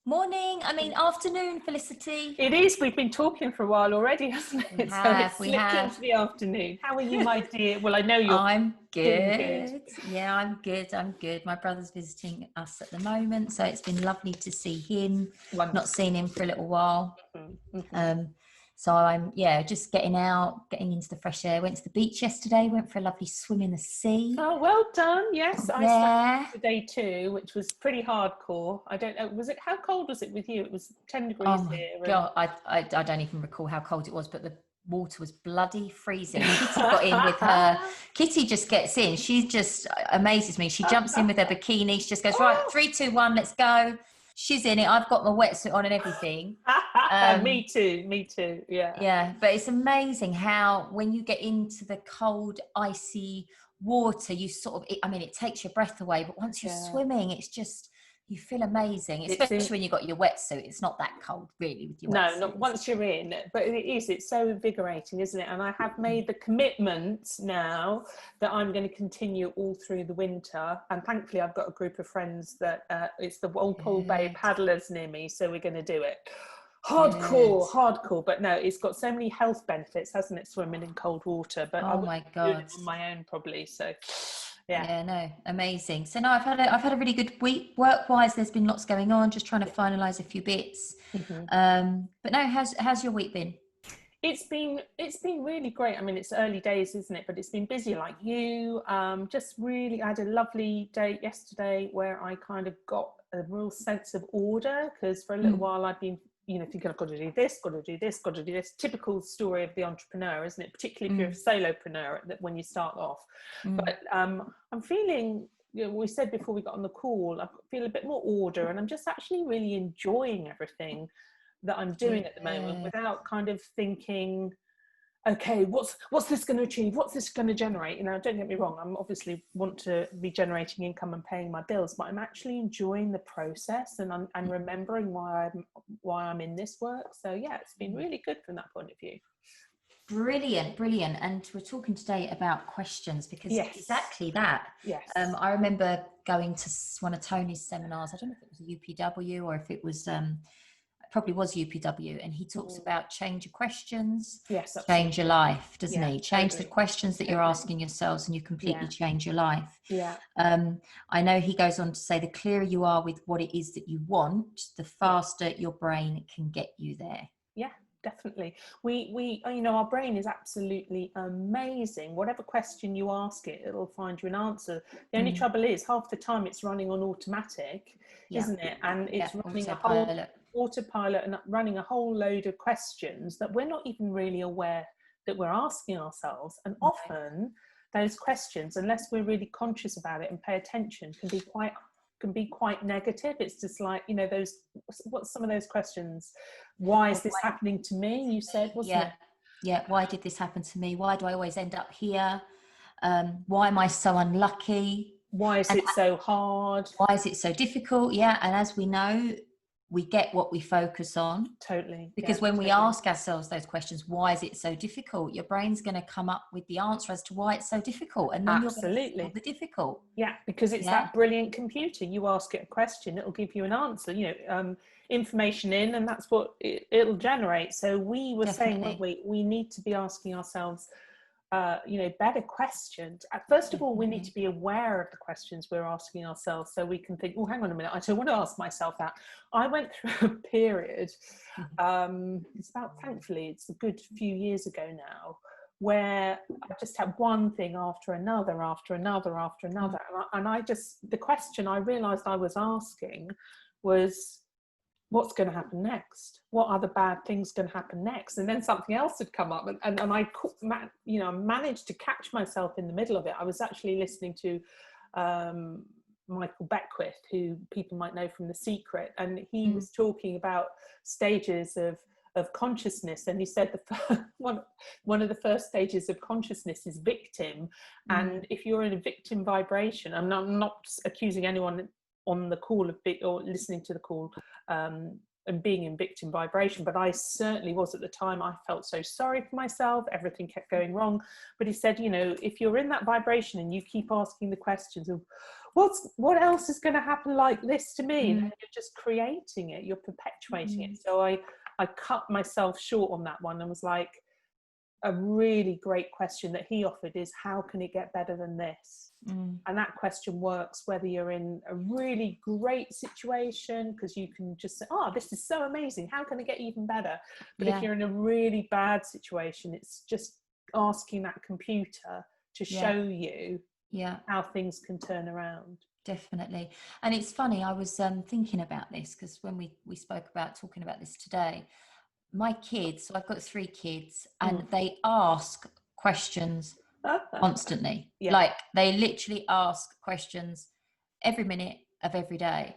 Morning, afternoon, Felicity. It is. We've been talking for a while already, hasn't it? So it's We slipped have. into the afternoon. How are you, my dear? Well, I know you're I'm doing good. good. Yeah, I'm good. My brother's visiting us at the moment, so it's been lovely to see him. Wonderful. Not seen him for a little while. Mm-hmm. So I'm just getting into the fresh air. Went to the beach yesterday, went for a lovely swim in the sea. Oh, well done. Yes, I Yeah. slept today too, which was pretty hardcore. I don't know. How cold was it with you? It was 10 Oh degrees my here. God, I don't even recall how cold it was, but the water was bloody freezing. Kitty got in with her. Kitty just gets in. She just amazes me. She jumps in with her bikini. She just goes, right, 3, 2, 1, let's go. She's in it. I've got my wetsuit on and everything. Me too. Yeah. Yeah, but it's amazing how when you get into the cold, icy water, you it takes your breath away. But once you're swimming, it's just, you feel amazing, especially when you've got your wetsuit. It's not that cold, really, with your wetsuit. No, not once you're in, but it's so invigorating, isn't it? And I have made the commitment now that I'm going to continue all through the winter. And thankfully, I've got a group of friends that it's the Walpole Bay paddlers near me, so we're going to do it. Hardcore, but no, it's got so many health benefits, hasn't it, swimming in cold water? But I wouldn't do it on my own probably, so yeah, no, amazing. So no, I've had a really good week work-wise. There's been lots going on, just trying to finalize a few bits. But no, how's your week been? It's been really great. I mean, it's early days, isn't it? But it's been busy like you. Just really, I had a lovely day yesterday where I kind of got a real sense of order, because for a little while I've been, thinking I've got to do this, got to do this, got to do this. Typical story of the entrepreneur, isn't it? Particularly if you're a solopreneur, that when you start off. But I'm feeling, we said before we got on the call, I feel a bit more order, and I'm just actually really enjoying everything that I'm doing at the moment, without kind of thinking, okay, what's this going to achieve? What's this going to generate? Don't get me wrong, I'm obviously want to be generating income and paying my bills, but I'm actually enjoying the process, and I'm remembering why I'm in this work. So yeah, it's been really good from that point of view. Brilliant. And we're talking today about questions, because exactly that. Yes. I remember going to one of Tony's seminars. I don't know if it was a UPW or if it was probably was UPW, and he talks about change your questions, change your life, doesn't he? Change the questions that you're asking yourselves, and you completely change your life. I know he goes on to say, the clearer you are with what it is that you want, the faster your brain can get you there. Definitely. We our brain is absolutely amazing. Whatever question you ask it, it'll find you an answer. The only trouble is, half the time it's running on automatic, isn't it? And it's running a whole autopilot and running a whole load of questions that we're not even really aware that we're asking ourselves. And often those questions, unless we're really conscious about it and pay attention, can be quite negative. It's just like, what's some of those questions? Why is this happening to me? You said, wasn't it? Why did this happen to me? Why do I always end up here? Why am I so unlucky? Why is it so hard? Why is it so difficult? And as we know, we get what we focus on. Totally. Because when we ask ourselves those questions, why is it so difficult? Your brain's going to come up with the answer as to why it's so difficult. And then you're going to feel the difficult. Yeah, because it's that brilliant computer. You ask it a question, it'll give you an answer, information in, and that's what it'll generate. So we were saying, weren't we need to be asking ourselves better questions. First of all, we need to be aware of the questions we're asking ourselves, so we can think, oh, hang on a minute, I don't want to ask myself that. I went through a period, thankfully it's a good few years ago now, where I just had one thing after another, and I just, the question I realized I was asking was, what's going to happen next? What other bad things going to happen next? And then something else had come up, and I managed to catch myself in the middle of it. I was actually listening to Michael Beckwith, who people might know from The Secret, and he was talking about stages of consciousness, and he said one of the first stages of consciousness is victim, and if you're in a victim vibration, I'm not accusing anyone on the call or listening to the call and being in victim vibration, but I certainly was at the time. I felt so sorry for myself. Everything kept going wrong. But he said, you know, if you're in that vibration and you keep asking the questions of what else is going to happen like this to me, then you're just creating it, you're perpetuating it. So I cut myself short on that one and was like, a really great question that he offered is, how can it get better than this? And that question works whether you're in a really great situation, because you can just say, oh, this is so amazing, how can it get even better? But if you're in a really bad situation, it's just asking that computer to show you how things can turn around. Definitely. And it's funny, I was thinking about this, because when we spoke about talking about this today, my kids, so I've got 3 kids, and they ask questions constantly. Like they literally ask questions every minute of every day.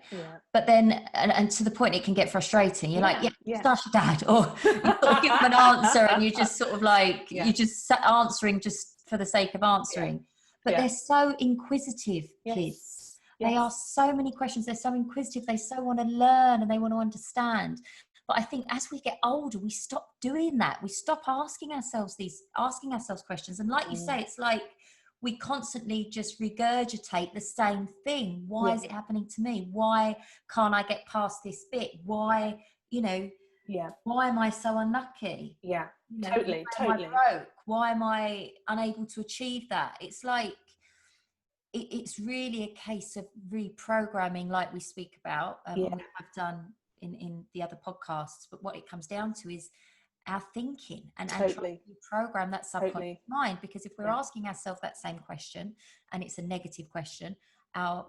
But then and to the point it can get frustrating. You're like, just ask your dad, or you sort of give them an answer and you just sort of like you're just answering just for the sake of answering. But they're so inquisitive, kids. They ask so many questions. They're so inquisitive. They so want to learn and they want to understand. But I think as we get older, we stop doing that. We stop asking ourselves questions. And like you say, it's like we constantly just regurgitate the same thing. Why is it happening to me? Why can't I get past this bit? Why, you know, why am I so unlucky? Totally. Why am I broke? Why am I unable to achieve that? It's like, it's really a case of reprogramming, like we speak about, and we have done in the other podcasts. But what it comes down to is our thinking and trying to reprogram that subconscious mind. Because if we're asking ourselves that same question and it's a negative question, our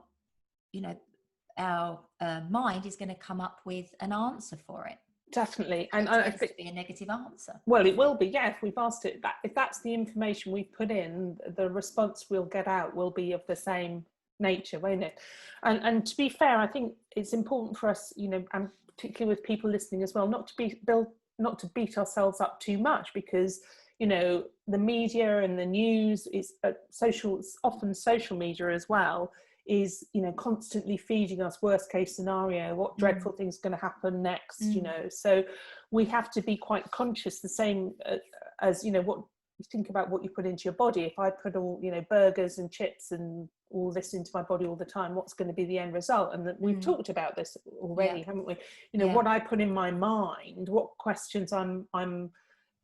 mind is going to come up with an answer for it. Definitely. And I think be a negative answer. Well, it will be, if we've asked it, if that's the information we've put in, the response we'll get out will be of the same nature, won't it? And to be fair, I think it's important for us, you know, and particularly with people listening as well, not to beat ourselves up too much, because, you know, the media and the news is often social media as well, is, you know, constantly feeding us worst case scenario, what dreadful thing's going to happen next, you know. So we have to be quite conscious, the same as, you know, what you think about what you put into your body. If I put all, you know, burgers and chips and all this into my body all the time, what's going to be the end result? And that we've talked about this already, haven't we? You know, what I put in my mind, what questions I'm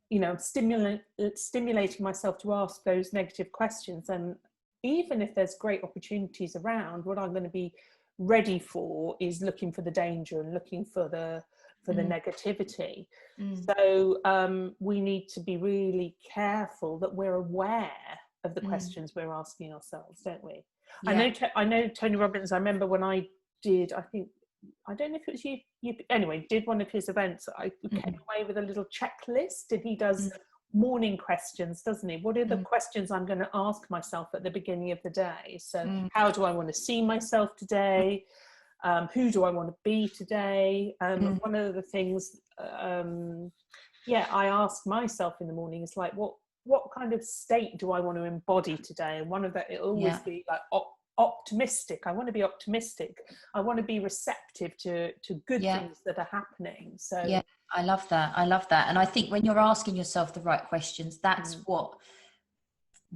you know, stimulating myself to ask those negative questions. And even if there's great opportunities around, what I'm going to be ready for is looking for the danger and looking for the negativity. So we need to be really careful that we're aware of the questions we're asking ourselves, don't we? I know Tony Robbins, I remember when I did, I don't know if it was you anyway, did one of his events, I came away with a little checklist, and he does morning questions, doesn't he? What are the questions I'm going to ask myself at the beginning of the day? So how do I want to see myself today? Who do I want to be today? One of the things I ask myself in the morning is like, what kind of state do I want to embody today? And one of that, it'll always be like optimistic. I want to be optimistic. I want to be receptive to good things that are happening. So I love that. And I think when you're asking yourself the right questions, that's what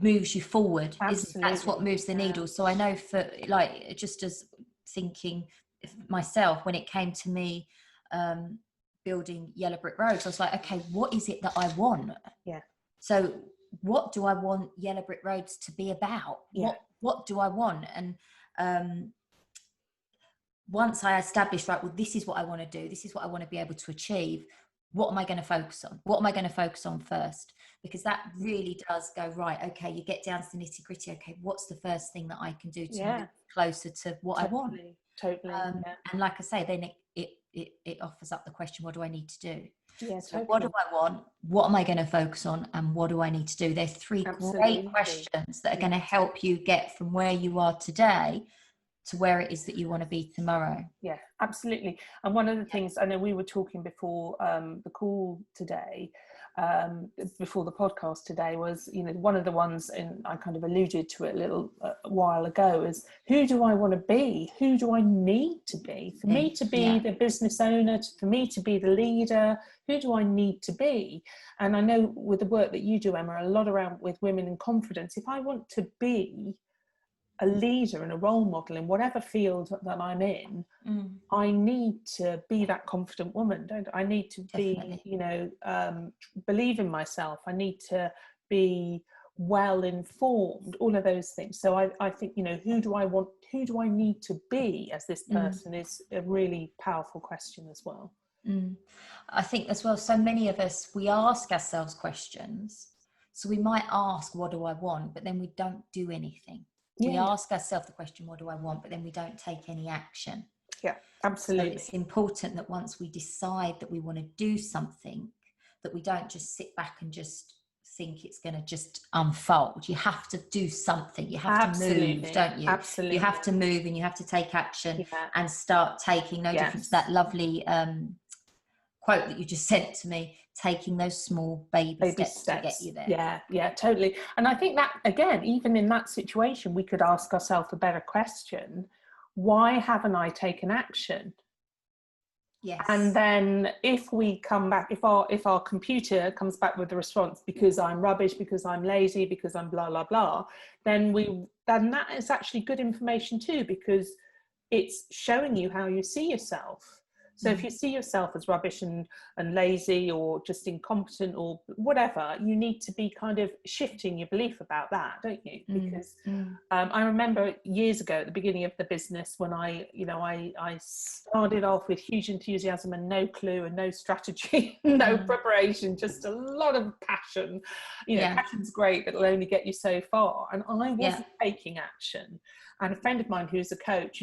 moves you forward. That's what moves the needle. So I know, for like, just as thinking myself, when it came to me building yellow brick roads, I was like, okay, what is it that I want? So what do I want yellow brick roads to be about? What do I want? And once I established, right, well, this is what I want to do, this is what I want to be able to achieve, what am I going to focus on? What am I going to focus on first? Because that really does go, right, okay, you get down to the nitty gritty, okay, what's the first thing that I can do to move closer to what I want? Totally. And like I say, then it offers up the question, what do I need to do? So what do I want? What am I going to focus on? And what do I need to do? There's 3 great questions that are going to help you get from where you are today to where it is that you want to be tomorrow. Yeah, absolutely. And one of the things, I know we were talking before the call today, before the podcast today, was, you know, one of the ones, and I kind of alluded to it a little while ago, is who do I want to be? Who do I need to be? For me to be the business owner, for me to be the leader, who do I need to be? And I know with the work that you do, Emma, a lot around with women and confidence, if I want to be a leader and a role model in whatever field that I'm in, I need to be that confident woman, don't I? I need to be, you know, believe in myself. I need to be well informed, all of those things. So I think, you know, who do I need to be as this person is a really powerful question as well. I think as well, so many of us, we ask ourselves questions. So we might ask, what do I want? But then we don't do anything. We ask ourselves the question, what do I want? But then we don't take any action. Yeah, absolutely. So it's important that once we decide that we want to do something, that we don't just sit back and just think it's going to just unfold. You have to do something. You have to move, don't you? Absolutely. You have to move and you have to take action and start taking, no different to that lovely quote that you just sent to me, taking those small baby steps to get you there. Yeah, totally. And I think that, again, even in that situation, we could ask ourselves a better question. Why haven't I taken action? Yes. And then if we come back, if our computer comes back with the response, because I'm rubbish, because I'm lazy, because I'm blah, blah, blah, then that is actually good information too, because it's showing you how you see yourself. So if you see yourself as rubbish and lazy or just incompetent or whatever, you need to be kind of shifting your belief about that, don't you? Because I remember years ago at the beginning of the business when I started off with huge enthusiasm and no clue and no strategy, no preparation, just a lot of passion. You know, passion's great, but it'll only get you so far. And I wasn't taking action. And a friend of mine who's a coach,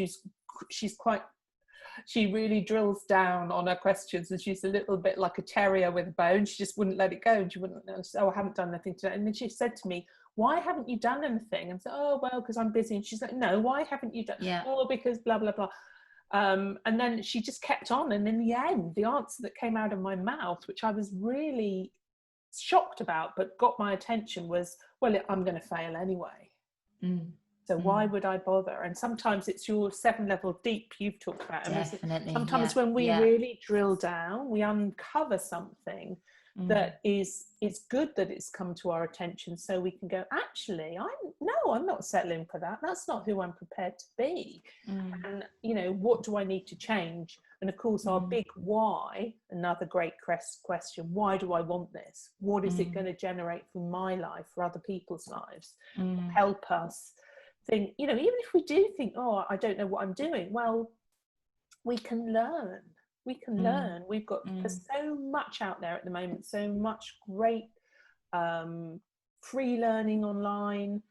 she really drills down on her questions, and she's a little bit like a terrier with a bone. She just wouldn't let it go, and she wouldn't say, oh, I haven't done anything today. And then she said to me, why haven't you done anything? And I said, oh, well, because I'm busy. And she's like, no, why haven't you done? Oh, because blah, blah, blah. And then she just kept on. And in the end, the answer that came out of my mouth, which I was really shocked about, but got my attention, was, well, I'm going to fail anyway. So why would I bother? And sometimes it's your 7-level deep you've talked about. Definitely. Sometimes when we really drill down, we uncover something that is, it's good that it's come to our attention, so we can go, actually, I'm not settling for that. That's not who I'm prepared to be. And, you know, what do I need to change? And of course, our big why, another great question, why do I want this? What is it going to generate for my life, for other people's lives? Help us think, you know, even if we do think, oh, I don't know what I'm doing, well, we can learn. We've got there's so much out there at the moment, so much great free learning online,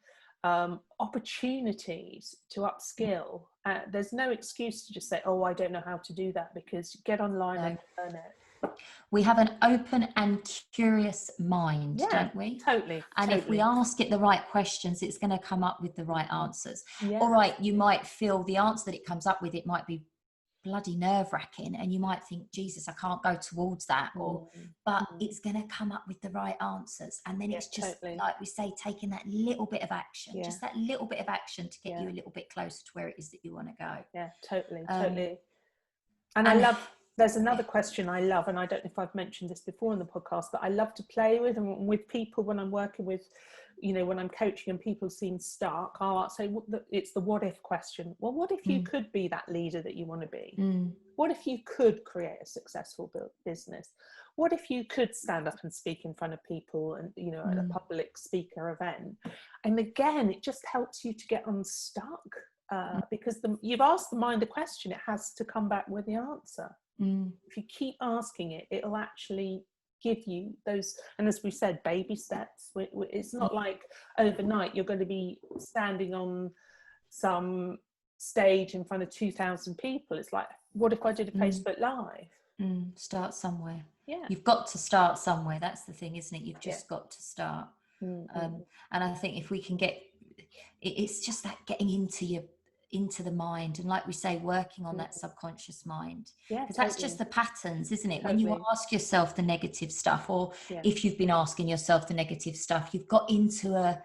opportunities to upskill. There's no excuse to just say, oh, I don't know how to do that, because you get online and learn it. We have an open and curious mind, don't we? Totally. And if we ask it the right questions, it's going to come up with the right answers. All right, you might feel the answer that it comes up with, it might be bloody nerve-wracking, and you might think, Jesus, I can't go towards that, but it's going to come up with the right answers. And then it's just like we say, taking that little bit of action, just that little bit of action to get you a little bit closer to where it is that you want to go. Totally. And I love, there's another question I love, and I don't know if I've mentioned this before in the podcast, but I love to play with, and with people when I'm working with, you know, when I'm coaching and people seem stuck, I'll say, it's the what if question. Well, what if you could be that leader that you want to be? What if you could create a successful business? What if you could stand up and speak in front of people and, you know, at a public speaker event? And again, it just helps you to get unstuck, because you've asked the mind a question, it has to come back with the answer. If you keep asking it, it'll actually give you those, and as we said, baby steps. It's not like overnight you're going to be standing on some stage in front of 2,000 people. It's like, what if I did a Facebook Live? Start somewhere. You've got to start somewhere. That's the thing, isn't it? You've just got to start. And I think if we can get, it's just that getting into the mind, and like we say, working on that subconscious mind, because that's just the patterns, isn't it? When you ask yourself the negative stuff, or if you've been asking yourself the negative stuff, you've got into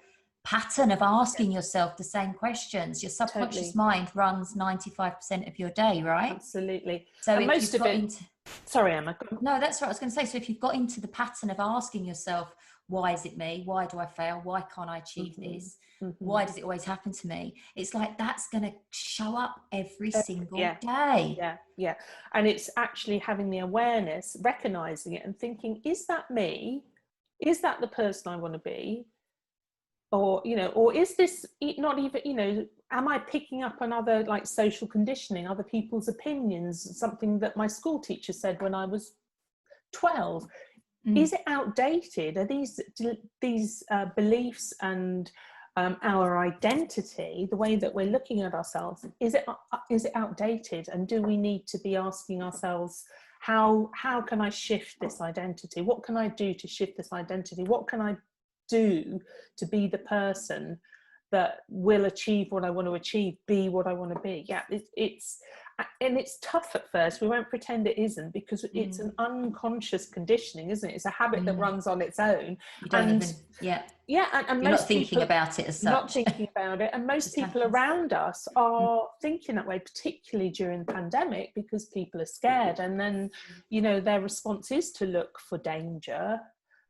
pattern of asking yourself the same questions. Your subconscious mind runs 95% of your day, right? Absolutely. So and if most you've of got it into sorry, Emma. No, that's right. I was going to say, so if you've got into the pattern of asking yourself, why is it me? Why do I fail? Why can't I achieve this? Why does it always happen to me? It's like that's going to show up every single day. Yeah. And it's actually having the awareness, recognizing it and thinking, is that me? Is that the person I want to be? Or, you know, or is this not even, you know, am I picking up on other like social conditioning, other people's opinions, something that my school teacher said when I was 12? Is it outdated? Are these beliefs and our identity, the way that we're looking at ourselves, is it outdated? And do we need to be asking ourselves, how can I shift this identity? What can I do to shift this identity? What can I do to be the person that will achieve what I want to achieve, be what I want to be? Yeah, it's tough at first. We won't pretend it isn't, because it's an unconscious conditioning, isn't it? It's a habit that runs on its own. You don't even, and you're most not thinking people, about it as such. Not thinking about it, and most people around us are thinking that way, particularly during the pandemic, because people are scared, and then, you know, their response is to look for danger.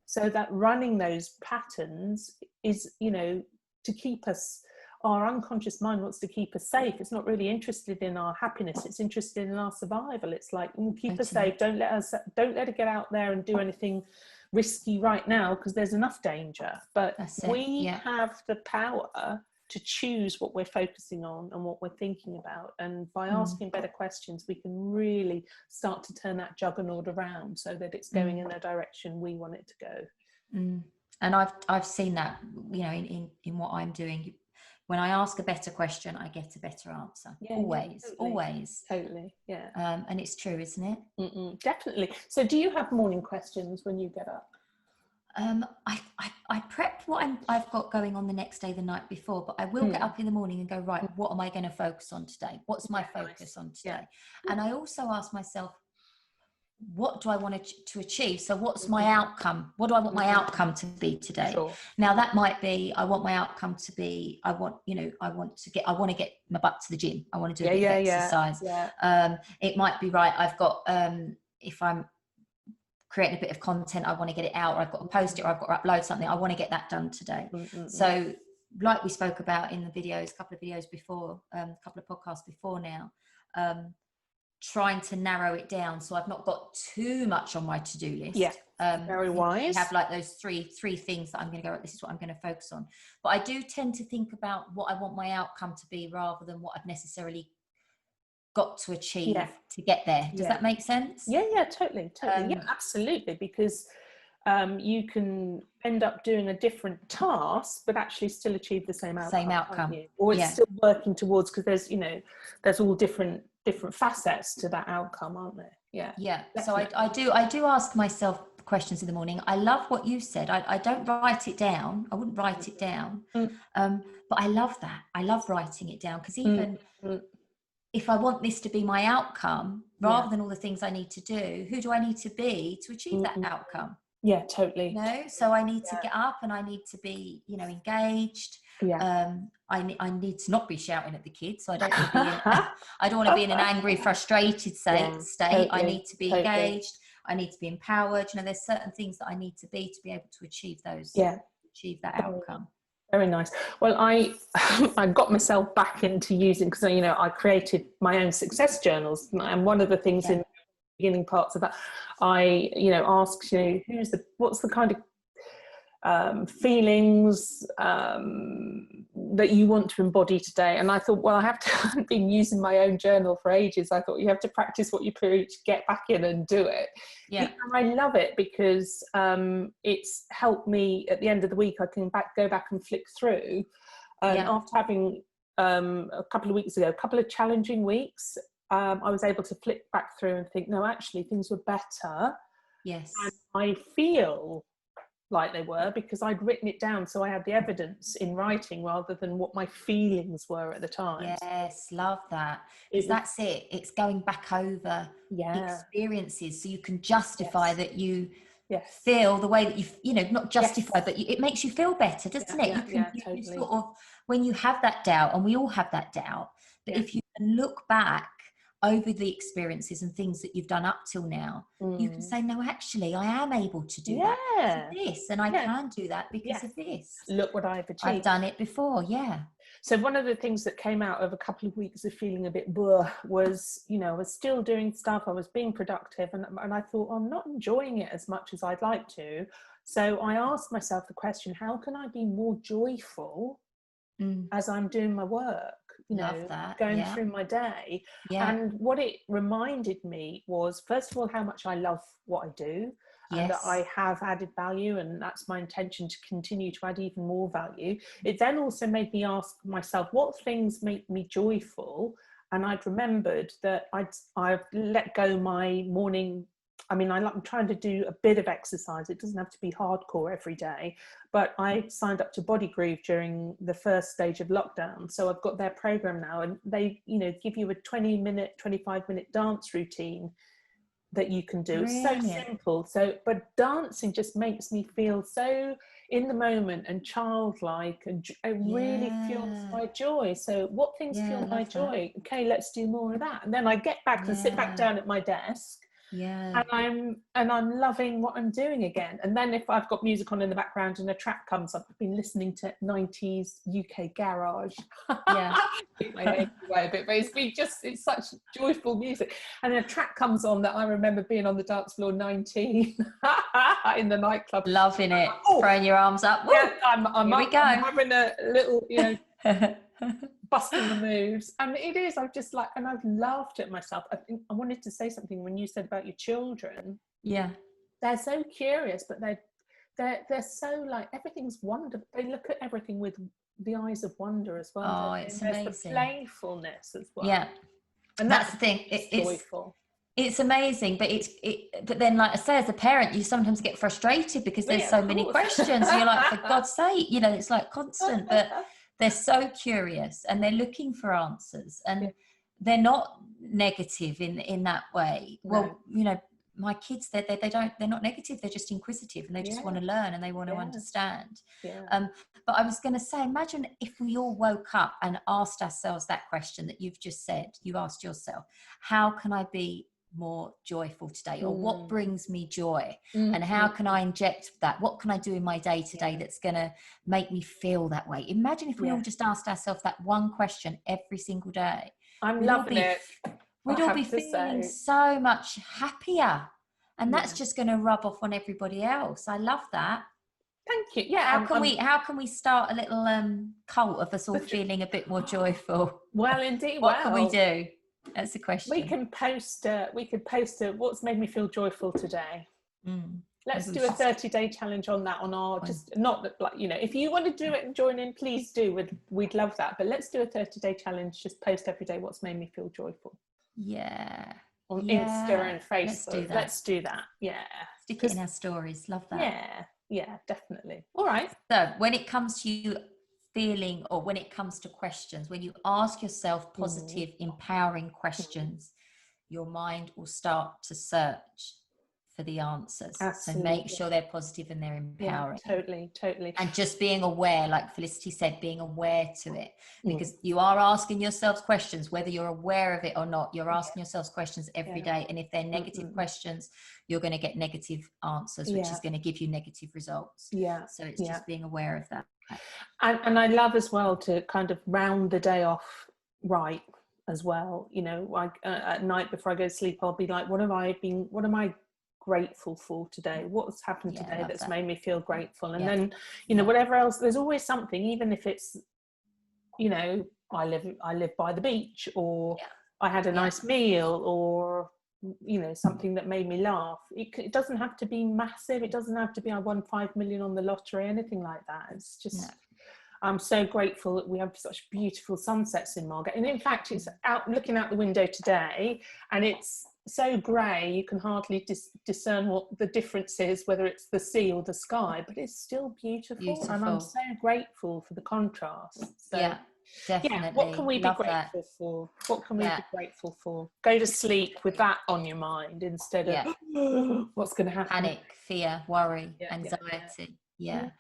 So that running those patterns is, you know, to keep us, our unconscious mind wants to keep us safe. It's not really interested in our happiness. It's interested in our survival. It's like, keep us safe. Don't let it get out there and do anything risky right now, because there's enough danger. But we have the power to choose what we're focusing on and what we're thinking about. And by asking better questions, we can really start to turn that juggernaut around so that it's going in the direction we want it to go. And I've seen that, you know, in what I'm doing. When I ask a better question, I get a better answer. Always. Totally. Yeah. And it's true, isn't it? Definitely. So do you have morning questions when you get up? I prepped what I've got going on the next day, the night before, but I will get up in the morning and go, right, what am I going to focus on today? What's my focus on today? And I also ask myself, what do I want to achieve? So what's my outcome? What do I want my outcome to be today? Now that might be, I want my outcome to be, I want to get my butt to the gym. I want to do a bit of exercise. It might be, right, I've got, if I'm creating a bit of content, I want to get it out, or I've got to post it, or I've got to upload something, I want to get that done today. So like we spoke about in the videos, a couple of videos before, a couple of podcasts before now, trying to narrow it down so I've not got too much on my to-do list. Very wise. You have like those three things that I'm going to go, this is what I'm going to focus on. But I do tend to think about what I want my outcome to be, rather than what I've necessarily got to achieve to get there. Does that make sense? Totally. Absolutely, because you can end up doing a different task but actually still achieve the same outcome. Or it's still working towards, because there's, you know, there's all different facets to that outcome, aren't there? So I do ask myself questions in the morning. I love what you said. I don't write it down. I wouldn't write it down, but I love that. I love writing it down, because even if I want this to be my outcome, rather than all the things I need to do, who do I need to be to achieve that outcome? Totally. You know, so I need to get up and I need to be, you know, engaged. I need to not be shouting at the kids. So I don't want to be I don't want to be in an angry, frustrated state. Totally, I need to be engaged. I need to be empowered. You know, there's certain things that I need to be able to achieve those. Achieve that outcome. Very nice. Well, I got myself back into using, because, you know, I created my own success journals, and one of the things in the beginning parts of that, I, you know, asked, you know, what's the kind of feelings that you want to embody today. And I thought, well, I've been using my own journal for ages. I thought, you have to practice what you preach, get back in and do it. And I love it, because it's helped me at the end of the week. I can go back and flick through. After having a couple of weeks ago, a couple of challenging weeks, I was able to flick back through and think, no, actually things were better. And I feel like they were, because I'd written it down, so I had the evidence in writing rather than what my feelings were at the time. Love that. That's it. It's going back over experiences, so you can justify that you feel the way that you know, not justify, but it makes you feel better, doesn't it? Totally. You sort of, when you have that doubt, and we all have that doubt, but if you can look back over the experiences and things that you've done up till now, you can say, no, actually, I am able to do that because of this, and I can do that because of this. Look what I've achieved. I've done it before, So one of the things that came out of a couple of weeks of feeling a bit blah was, you know, I was still doing stuff, I was being productive, and I thought, I'm not enjoying it as much as I'd like to. So I asked myself the question, how can I be more joyful as I'm doing my work? You know, going through my day. And what it reminded me was, first of all, how much I love what I do, and that I have added value, and that's my intention to continue to add even more value. It then also made me ask myself, what things make me joyful? And I'd remembered that I've let go my morning. I mean, I'm trying to do a bit of exercise. It doesn't have to be hardcore every day, but I signed up to Body Groove during the first stage of lockdown. So I've got their program now, and they, you know, give you a 20-minute, 25-minute dance routine that you can do. It's so simple. So, but dancing just makes me feel so in the moment and childlike, and it really fuels my joy. So what things fuel my joy? Okay, let's do more of that. And then I get back and sit back down at my desk. And I'm loving what I'm doing again. And then if I've got music on in the background and a track comes up, I've been listening to 90s UK garage. My head away a bit, but it's such joyful music. And a track comes on that I remember being on the dance floor 19 in the nightclub, loving it, throwing your arms up. I'm having a little, you know, busting the moves. And it is, I've just like, and I've laughed at myself. I think I wanted to say something when you said about your children. They're so curious, but they're so like, everything's wonderful. They look at everything with the eyes of wonder as well. It's amazing. There's the playfulness as well. And that's the thing. It's joyful. It's amazing, but but then, like I say, as a parent, you sometimes get frustrated because there's so many questions. And you're like, for God's sake, you know, it's like constant, but they're so curious and they're looking for answers, and they're not negative in that way. Well, you know, my kids, they're not negative. They're just inquisitive, and they just want to learn, and they want to understand. But I was going to say, imagine if we all woke up and asked ourselves that question that you've just said. You asked yourself, how can I be more joyful today, or what brings me joy, and how can I inject that? What can I do in my day to day that's going to make me feel that way? Imagine if we all just asked ourselves that one question every single day. I'm loving it. We'd all be feeling so much happier, and that's just going to rub off on everybody else. I love that. Thank you. How can we start a little cult of us all feeling a bit more joyful? Well, indeed. What can we do? That's the question. We could post what's made me feel joyful today. Let's do a 30-day challenge on that, on our, just not like, you know, if you want to do it and join in, please do. We'd love that. But let's do a 30-day challenge. Just post every day what's made me feel joyful. On Insta and Facebook. Let's do that. Stick it in our stories. Love that. Yeah, definitely. All right. So when it comes to you feeling, or when it comes to questions, when you ask yourself positive, empowering questions, your mind will start to search for the answers. Absolutely. So make sure they're positive and they're empowering. Totally. And just being aware, like Felicity said, being aware to it, because you are asking yourselves questions, whether you're aware of it or not. You're asking yourselves questions every day, and if they're negative questions, you're going to get negative answers, which is going to give you negative results. So it's just being aware of that. And I love as well to kind of round the day off right as well. You know, like at night before I go to sleep, I'll be like, what am I grateful for today? What's happened today that's made me feel grateful? And then, you know, whatever else, there's always something, even if it's, you know, I live by the beach, or I had a nice meal, or, you know, something that made me laugh. It doesn't have to be massive. It doesn't have to be I won 5 million on the lottery, anything like that. It's just I'm so grateful that we have such beautiful sunsets in Margate. And in fact, it's out looking out the window today, and it's so grey you can hardly discern what the difference is, whether it's the sea or the sky, but it's still beautiful. And I'm so grateful for the contrast. So Definitely. Yeah, what can we Love be grateful that. for? What can we be grateful for? Go to sleep with that on your mind instead of what's going to happen. Panic, fear, worry, anxiety. Yeah.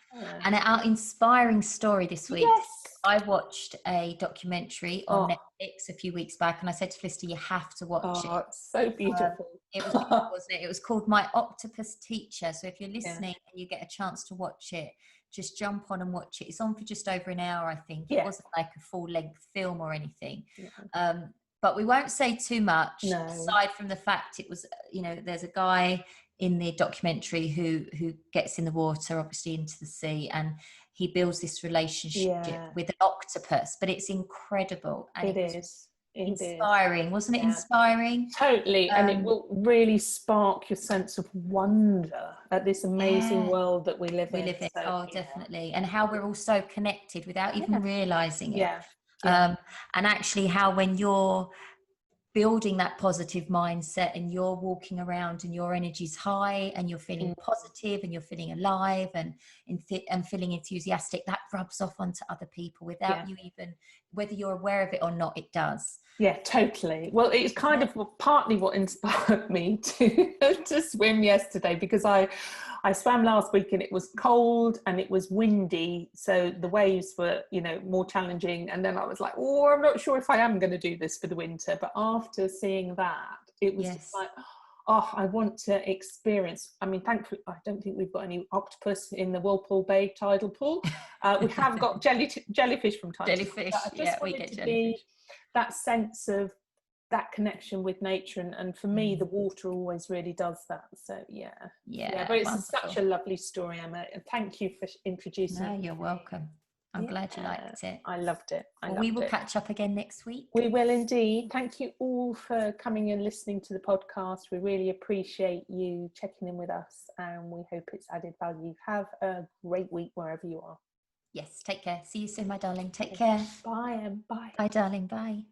And our inspiring story this week. Yes. I watched a documentary on Netflix a few weeks back, and I said to Felicity, you have to watch it. Oh, it's so beautiful. It was beautiful, wasn't it? It was called My Octopus Teacher. So if you're listening and you get a chance to watch it, just jump on and watch it. It's on for just over an hour, I think. It wasn't like a full-length film or anything. But we won't say too much, aside from the fact it was, there's a guy in the documentary who gets in the water, obviously into the sea, and he builds this relationship with an octopus. But it's incredible. And it is inspiring, wasn't it? Inspiring, totally. And it will really spark your sense of wonder at this amazing world that we live in. So, definitely. And how we're all so connected without even realizing it. And actually how when you're building that positive mindset and you're walking around and your energy's high and you're feeling positive and you're feeling alive and feeling enthusiastic, that rubs off onto other people without you even, whether you're aware of it or not, it does. Yeah, totally. Well, it's kind of partly what inspired me to swim yesterday, because I swam last week and it was cold and it was windy, so the waves were, more challenging. And then I was like, I'm not sure if I am going to do this for the winter. But after seeing that, it was just like, I want to experience. I mean, thankfully, I don't think we've got any octopus in the Whirlpool Bay tidal pool. We have got jellyfish from time to time. We get jellyfish. That sense of that connection with nature, and for me the water always really does that. So but it's such a lovely story, Emma, and thank you for introducing me. You're welcome. I'm glad you liked it. I loved it. We will catch up again next week. We will indeed. Thank you all for coming and listening to the podcast. We really appreciate you checking in with us, and we hope it's added value. Have a great week wherever you are. Yes, take care. See you soon, my darling. Take care. Bye, Em. Bye. Bye, darling. Bye.